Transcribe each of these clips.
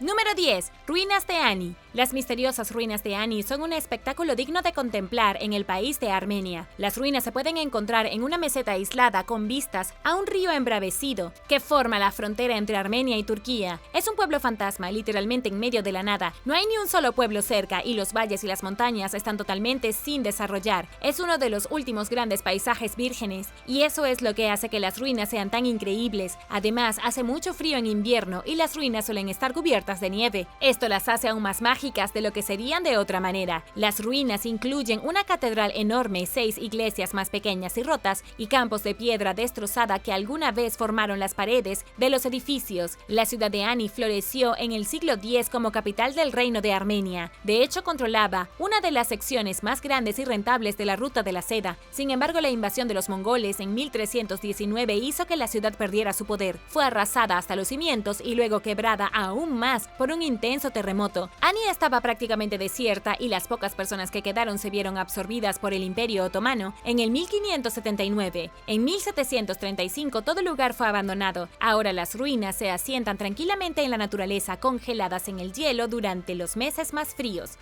Número 10. Ruinas de Ani. Las misteriosas ruinas de Ani son un espectáculo digno de contemplar en el país de Armenia. Las ruinas se pueden encontrar en una meseta aislada con vistas a un río embravecido que forma la frontera entre Armenia y Turquía. Es un pueblo fantasma, literalmente en medio de la nada. No hay ni un solo pueblo cerca y los valles y las montañas están totalmente sin desarrollar. Es uno de los últimos grandes paisajes vírgenes y eso es lo que hace que las ruinas sean tan increíbles. Además, hace mucho frío en invierno y las ruinas suelen estar cubiertas de nieve. Esto las hace aún más mágicas de lo que serían de otra manera. Las ruinas incluyen una catedral enorme, 6 iglesias más pequeñas y rotas y campos de piedra destrozada que alguna vez formaron las paredes de los edificios. La ciudad de Ani floreció en el siglo X como capital del reino de Armenia. De hecho, controlaba una de las secciones más grandes y rentables de la ruta de la seda. Sin embargo, la invasión de los mongoles en 1319 hizo que la ciudad perdiera su poder. Fue arrasada hasta los cimientos y luego quebrada aún más por un intenso terremoto. Ani estaba prácticamente desierta y las pocas personas que quedaron se vieron absorbidas por el Imperio Otomano en el 1579. En 1735 todo el lugar fue abandonado. Ahora las ruinas se asientan tranquilamente en la naturaleza, congeladas en el hielo durante los meses más fríos.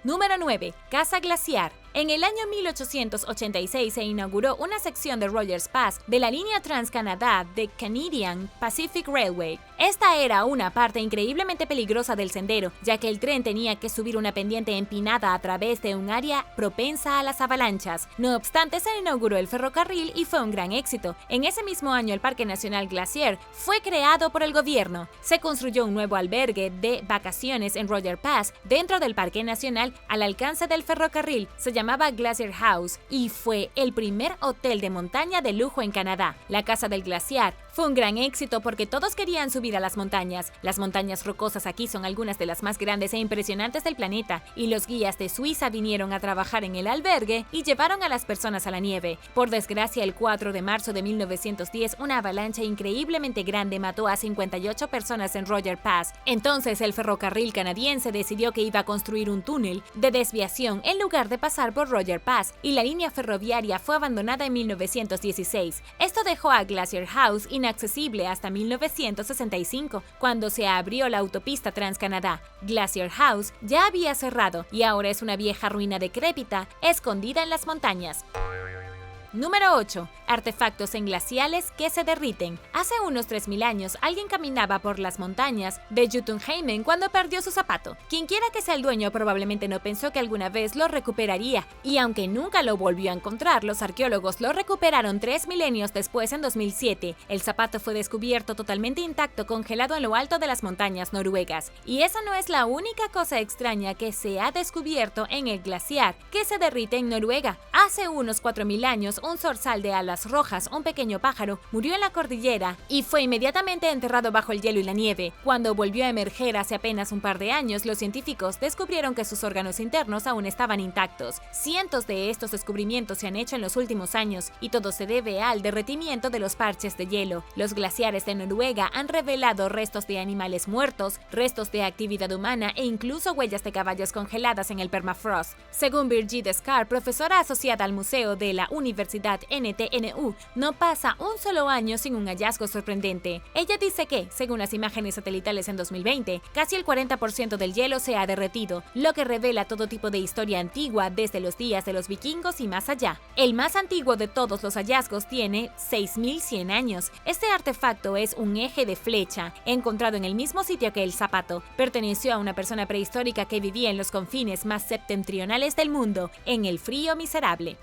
Número 9. Casa Glaciar. En el año 1886 se inauguró una sección de Rogers Pass de la línea Trans-Canadá de Canadian Pacific Railway. Esta era una parte increíblemente peligrosa del sendero, ya que el tren tenía que subir una pendiente empinada a través de un área propensa a las avalanchas. No obstante, se inauguró el ferrocarril y fue un gran éxito. En ese mismo año, el Parque Nacional Glacier fue creado por el gobierno. Se construyó un nuevo albergue de vacaciones en Rogers Pass dentro del Parque Nacional al alcance del ferrocarril. Se llamaba Glacier House y fue el primer hotel de montaña de lujo en Canadá. La Casa del Glaciar fue un gran éxito porque todos querían subir a las montañas. Las montañas rocosas aquí son algunas de las más grandes e impresionantes del planeta y los guías de Suiza vinieron a trabajar en el albergue y llevaron a las personas a la nieve. Por desgracia, el 4 de marzo de 1910, una avalancha increíblemente grande mató a 58 personas en Rogers Pass. Entonces, el ferrocarril canadiense decidió que iba a construir un túnel de desviación en lugar de pasar por Rogers Pass y la línea ferroviaria fue abandonada en 1916. Esto dejó a Glacier House inaccesible hasta 1965, cuando se abrió la autopista Trans-Canadá. Glacier House ya había cerrado y ahora es una vieja ruina decrépita escondida en las montañas. Número 8. Artefactos en glaciales que se derriten. Hace unos 3000 años, alguien caminaba por las montañas de Jotunheimen cuando perdió su zapato. Quienquiera que sea el dueño probablemente no pensó que alguna vez lo recuperaría, y aunque nunca lo volvió a encontrar, los arqueólogos lo recuperaron 3 milenios después en 2007. El zapato fue descubierto totalmente intacto, congelado en lo alto de las montañas noruegas. Y esa no es la única cosa extraña que se ha descubierto en el glaciar que se derrite en Noruega. Hace unos 4000 años, un zorzal de alas rojas, un pequeño pájaro, murió en la cordillera y fue inmediatamente enterrado bajo el hielo y la nieve. Cuando volvió a emerger hace apenas un par de años, los científicos descubrieron que sus órganos internos aún estaban intactos. Cientos de estos descubrimientos se han hecho en los últimos años y todo se debe al derretimiento de los parches de hielo. Los glaciares de Noruega han revelado restos de animales muertos, restos de actividad humana e incluso huellas de caballos congeladas en el permafrost. Según Birgit Skar, profesora asociada al Museo de la Universidad NTNU, no pasa un solo año sin un hallazgo sorprendente. Ella dice que, según las imágenes satelitales en 2020, casi el 40% del hielo se ha derretido, lo que revela todo tipo de historia antigua desde los días de los vikingos y más allá. El más antiguo de todos los hallazgos tiene 6100 años. Este artefacto es un eje de flecha, encontrado en el mismo sitio que el zapato. Perteneció a una persona prehistórica que vivía en los confines más septentrionales del mundo, en el frío miserable.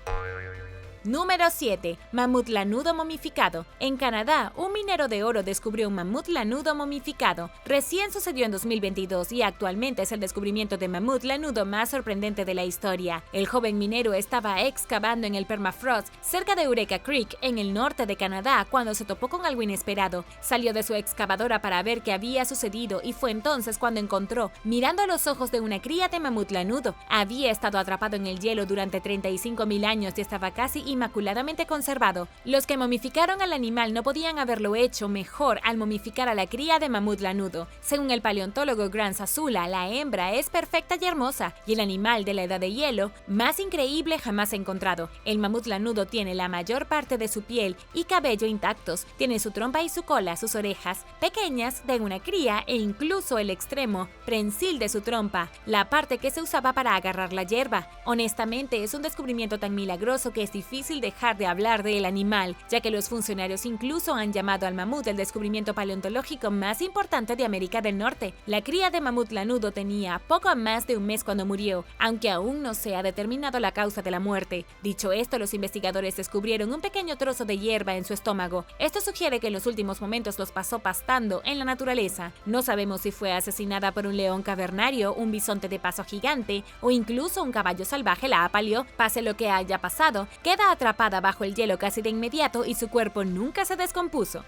Número 7. Mamut lanudo momificado. En Canadá, un minero de oro descubrió un mamut lanudo momificado. Recién sucedió en 2022 y actualmente es el descubrimiento de mamut lanudo más sorprendente de la historia. El joven minero estaba excavando en el permafrost cerca de Eureka Creek, en el norte de Canadá, cuando se topó con algo inesperado. Salió de su excavadora para ver qué había sucedido y fue entonces cuando encontró, mirando a los ojos de una cría de mamut lanudo. Había estado atrapado en el hielo durante 35.000 años y estaba casi inmaculadamente conservado. Los que momificaron al animal no podían haberlo hecho mejor al momificar a la cría de mamut lanudo. Según el paleontólogo Grant Sazula, la hembra es perfecta y hermosa, y el animal de la edad de hielo más increíble jamás encontrado. El mamut lanudo tiene la mayor parte de su piel y cabello intactos, tiene su trompa y su cola, sus orejas pequeñas de una cría e incluso el extremo prensil de su trompa, la parte que se usaba para agarrar la hierba. Honestamente, es un descubrimiento tan milagroso que es difícil dejar de hablar del animal, ya que los funcionarios incluso han llamado al mamut el descubrimiento paleontológico más importante de América del Norte. La cría de mamut lanudo tenía poco más de un mes cuando murió, aunque aún no se ha determinado la causa de la muerte. Dicho esto, los investigadores descubrieron un pequeño trozo de hierba en su estómago. Esto sugiere que en los últimos momentos los pasó pastando en la naturaleza. No sabemos si fue asesinada por un león cavernario, un bisonte de paso gigante o incluso un caballo salvaje la apaleó. Pase lo que haya pasado, queda atrapada bajo el hielo casi de inmediato y su cuerpo nunca se descompuso.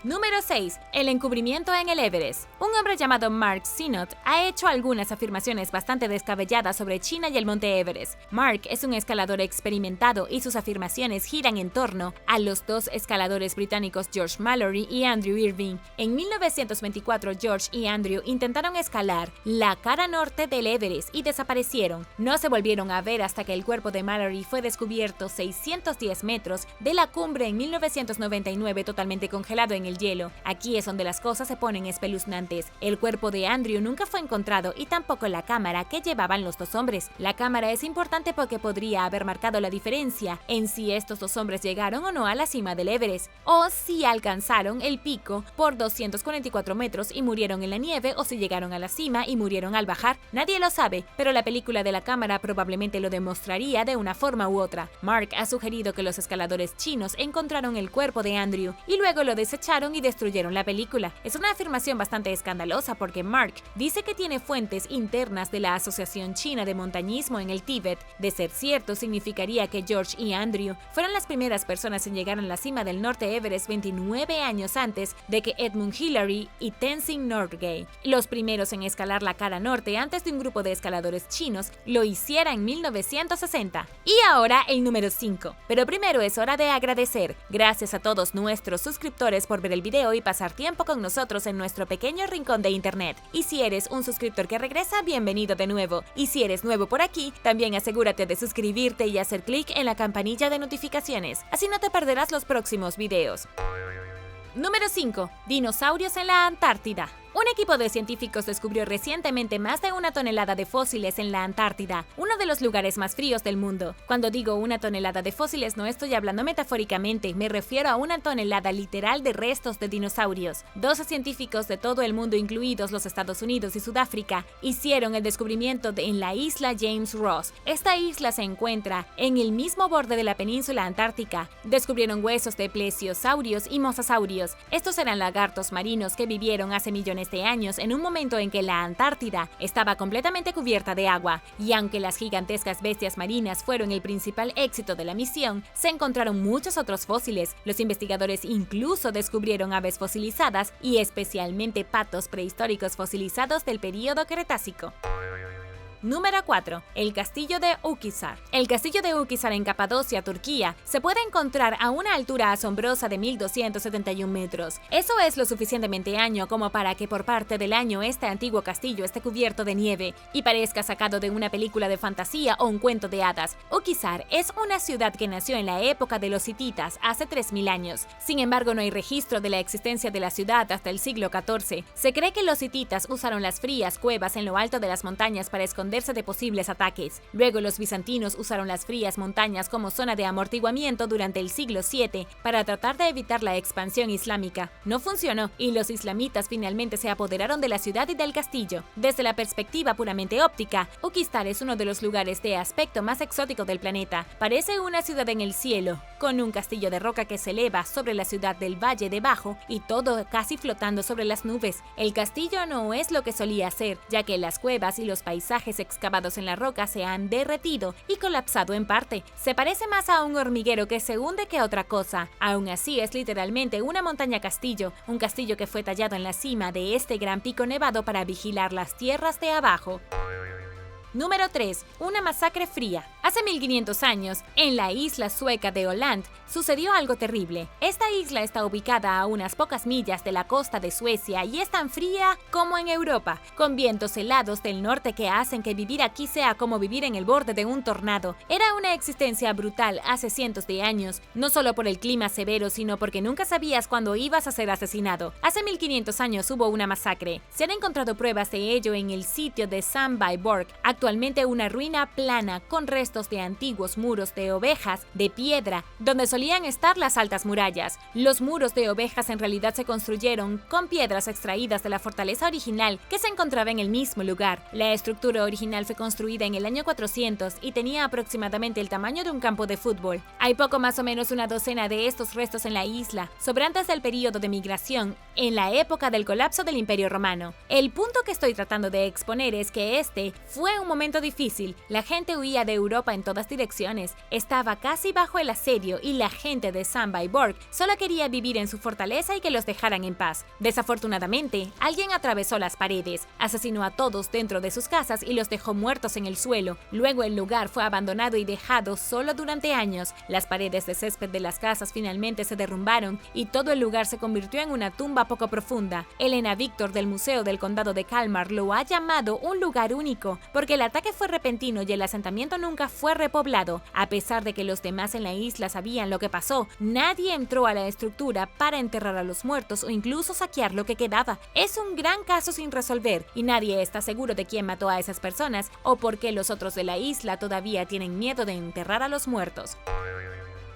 Número 6. El encubrimiento en el Everest. Un hombre llamado Mark Sinnott ha hecho algunas afirmaciones bastante descabelladas sobre China y el monte Everest. Mark es un escalador experimentado y sus afirmaciones giran en torno a los dos escaladores británicos George Mallory y Andrew Irving. En 1924, George y Andrew intentaron escalar la cara norte del Everest y desaparecieron. No se volvieron a ver hasta que el cuerpo de Mallory fue descubierto 610 metros de la cumbre en 1999 totalmente congelado en el hielo. Aquí es donde las cosas se ponen espeluznantes. El cuerpo de Andrew nunca fue encontrado y tampoco la cámara que llevaban los dos hombres. La cámara es importante porque podría haber marcado la diferencia en si estos dos hombres llegaron o no a la cima del Everest, o si alcanzaron el pico por 244 metros y murieron en la nieve, o si llegaron a la cima y murieron al bajar. Nadie lo sabe, pero la película de la cámara probablemente lo demostraría de una forma u otra. Mark ha sugerido que los escaladores chinos encontraron el cuerpo de Andrew y luego lo desecharon y destruyeron la película. Es una afirmación bastante escandalosa porque Mark dice que tiene fuentes internas de la Asociación China de Montañismo en el Tíbet. De ser cierto, significaría que George y Andrew fueron las primeras personas en llegar a la cima del Norte Everest 29 años antes de que Edmund Hillary y Tenzing Norgay, los primeros en escalar la cara norte antes de un grupo de escaladores chinos, lo hiciera en 1960. Y ahora el número 5. Pero primero es hora de agradecer. Gracias a todos nuestros suscriptores por ver el video y pasar tiempo con nosotros en nuestro pequeño rincón de internet. Y si eres un suscriptor que regresa, bienvenido de nuevo. Y si eres nuevo por aquí, también asegúrate de suscribirte y hacer clic en la campanilla de notificaciones. Así no te perderás los próximos videos. Número 5. Dinosaurios en la Antártida. Un equipo de científicos descubrió recientemente más de 1 tonelada de fósiles en la Antártida, uno de los lugares más fríos del mundo. Cuando digo 1 tonelada de fósiles no estoy hablando metafóricamente, me refiero a 1 tonelada literal de restos de dinosaurios. 12 científicos de todo el mundo, incluidos los Estados Unidos y Sudáfrica, hicieron el descubrimiento en la isla James Ross. Esta isla se encuentra en el mismo borde de la península antártica. Descubrieron huesos de plesiosaurios y mosasaurios. Estos eran lagartos marinos que vivieron hace millones de años en un momento en que la Antártida estaba completamente cubierta de agua, y aunque las gigantescas bestias marinas fueron el principal éxito de la misión, se encontraron muchos otros fósiles. Los investigadores incluso descubrieron aves fosilizadas y especialmente patos prehistóricos fosilizados del período Cretácico. Número 4. El castillo de Ukhisar. El castillo de Ukhisar en Capadocia, Turquía, se puede encontrar a una altura asombrosa de 1271 metros. Eso es lo suficientemente año como para que por parte del año este antiguo castillo esté cubierto de nieve y parezca sacado de una película de fantasía o un cuento de hadas. Ukhisar es una ciudad que nació en la época de los hititas, hace 3000 años. Sin embargo, no hay registro de la existencia de la ciudad hasta el siglo XIV. Se cree que los hititas usaron las frías cuevas en lo alto de las montañas para esconderse de posibles ataques. Luego los bizantinos usaron las frías montañas como zona de amortiguamiento durante el siglo VII para tratar de evitar la expansión islámica. No funcionó y los islamitas finalmente se apoderaron de la ciudad y del castillo. Desde la perspectiva puramente óptica, Ukhisar es uno de los lugares de aspecto más exótico del planeta. Parece una ciudad en el cielo, con un castillo de roca que se eleva sobre la ciudad del valle debajo y todo casi flotando sobre las nubes. El castillo no es lo que solía ser, ya que las cuevas y los paisajes excavados en la roca se han derretido y colapsado en parte. Se parece más a un hormiguero que se hunde que a otra cosa. Aún así es literalmente una montaña castillo, un castillo que fue tallado en la cima de este gran pico nevado para vigilar las tierras de abajo. Número 3. Una masacre fría. Hace 1500 años, en la isla sueca de Åland, sucedió algo terrible. Esta isla está ubicada a unas pocas millas de la costa de Suecia y es tan fría como en Europa, con vientos helados del norte que hacen que vivir aquí sea como vivir en el borde de un tornado. Era una existencia brutal hace cientos de años, no solo por el clima severo, sino porque nunca sabías cuándo ibas a ser asesinado. Hace 1500 años hubo una masacre. Se han encontrado pruebas de ello en el sitio de Sandbyborg, actualmente una ruina plana con restos de antiguos muros de ovejas de piedra, donde solían estar las altas murallas. Los muros de ovejas en realidad se construyeron con piedras extraídas de la fortaleza original que se encontraba en el mismo lugar. La estructura original fue construida en el año 400 y tenía aproximadamente el tamaño de un campo de fútbol. Hay poco más o menos una docena de estos restos en la isla, sobrantes del periodo de migración en la época del colapso del Imperio Romano. El punto que estoy tratando de exponer es que este fue un momento difícil. La gente huía de Europa en todas direcciones, estaba casi bajo el asedio y la gente de Sandbyborg solo quería vivir en su fortaleza y que los dejaran en paz. Desafortunadamente, alguien atravesó las paredes, asesinó a todos dentro de sus casas y los dejó muertos en el suelo. Luego el lugar fue abandonado y dejado solo durante años. Las paredes de césped de las casas finalmente se derrumbaron y todo el lugar se convirtió en una tumba poco profunda. Elena Victor del Museo del Condado de Kalmar lo ha llamado un lugar único porque el ataque fue repentino y el asentamiento nunca fue repoblado. A pesar de que los demás en la isla sabían lo que pasó, nadie entró a la estructura para enterrar a los muertos o incluso saquear lo que quedaba. Es un gran caso sin resolver y nadie está seguro de quién mató a esas personas o por qué los otros de la isla todavía tienen miedo de enterrar a los muertos.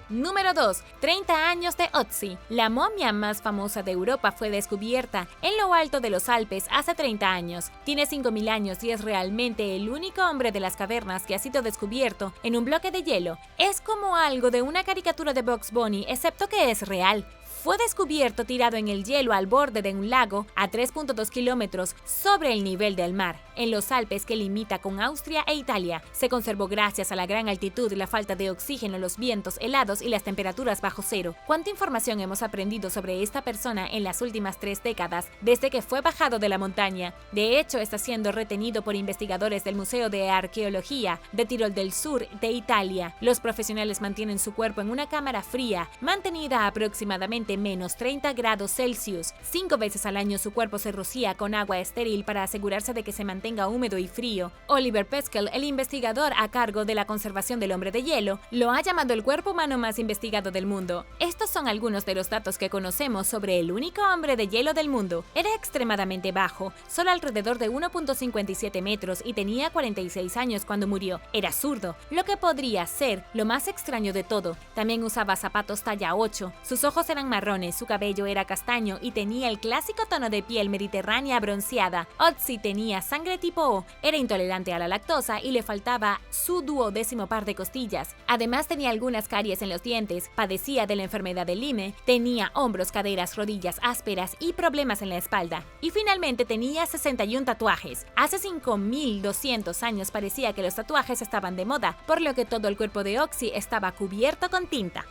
Número 2. 30 años de Ötzi. La momia más famosa de Europa fue descubierta en lo alto de los Alpes hace 30 años. Tiene 5000 años y es realmente el único hombre de las cavernas que ha sido descubierto en un bloque de hielo. Es como algo de una caricatura de Bugs Bunny, excepto que es real. Fue descubierto tirado en el hielo al borde de un lago a 3.2 kilómetros sobre el nivel del mar, en los Alpes que limita con Austria e Italia. Se conservó gracias a la gran altitud, la falta de oxígeno, los vientos helados y las temperaturas bajo cero. ¿Cuánta información hemos aprendido sobre esta persona en las últimas 3 décadas, desde que fue bajado de la montaña? De hecho, está siendo retenido por investigadores del Museo de Arqueología de Tirol del Sur de Italia. Los profesionales mantienen su cuerpo en una cámara fría, mantenida a aproximadamente menos 30 grados Celsius. 5 veces al año su cuerpo se rocía con agua estéril para asegurarse de que se mantenga húmedo y frío. Oliver Peskel, el investigador a cargo de la conservación del hombre de hielo, lo ha llamado el cuerpo humano más investigado del mundo. Estos son algunos de los datos que conocemos sobre el único hombre de hielo del mundo. Era extremadamente bajo, solo alrededor de 1.57 metros y tenía 46 años cuando murió. Era zurdo, lo que podría ser lo más extraño de todo. También usaba zapatos talla 8, sus ojos eran marrones, su cabello era castaño y tenía el clásico tono de piel mediterránea bronceada. Ötzi tenía sangre tipo O, era intolerante a la lactosa y le faltaba su 12º par de costillas. Además tenía algunas caries en los dientes, padecía de la enfermedad de Lyme, tenía hombros, caderas, rodillas ásperas y problemas en la espalda. Y finalmente tenía 61 tatuajes. Hace 5200 años parecía que los tatuajes estaban de moda, por lo que todo el cuerpo de Ötzi estaba cubierto con tinta.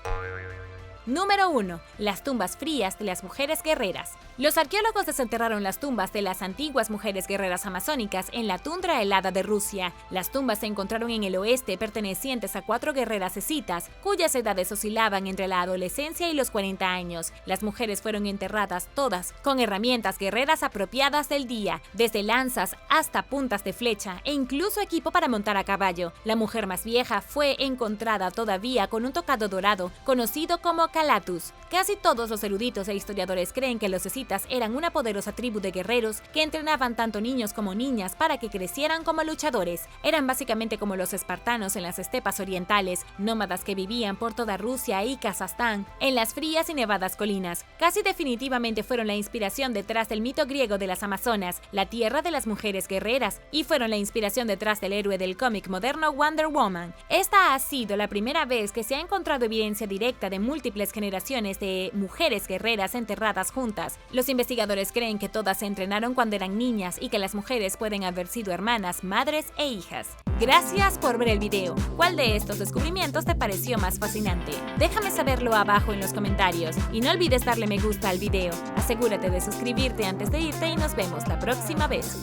Número 1. Las tumbas frías de las mujeres guerreras. Los arqueólogos desenterraron las tumbas de las antiguas mujeres guerreras amazónicas en la tundra helada de Rusia. Las tumbas se encontraron en el oeste pertenecientes a 4 guerreras escitas, cuyas edades oscilaban entre la adolescencia y los 40 años. Las mujeres fueron enterradas todas con herramientas guerreras apropiadas del día, desde lanzas hasta puntas de flecha e incluso equipo para montar a caballo. La mujer más vieja fue encontrada todavía con un tocado dorado, conocido como Calatus. Casi todos los eruditos e historiadores creen que los escitas eran una poderosa tribu de guerreros que entrenaban tanto niños como niñas para que crecieran como luchadores. Eran básicamente como los espartanos en las estepas orientales, nómadas que vivían por toda Rusia y Kazajstán, en las frías y nevadas colinas. Casi definitivamente fueron la inspiración detrás del mito griego de las Amazonas, la tierra de las mujeres guerreras, y fueron la inspiración detrás del héroe del cómic moderno Wonder Woman. Esta ha sido la primera vez que se ha encontrado evidencia directa de múltiples generaciones de mujeres guerreras enterradas juntas. Los investigadores creen que todas se entrenaron cuando eran niñas y que las mujeres pueden haber sido hermanas, madres e hijas. Gracias por ver el video. ¿Cuál de estos descubrimientos te pareció más fascinante? Déjame saberlo abajo en los comentarios y no olvides darle me gusta al video. Asegúrate de suscribirte antes de irte y nos vemos la próxima vez.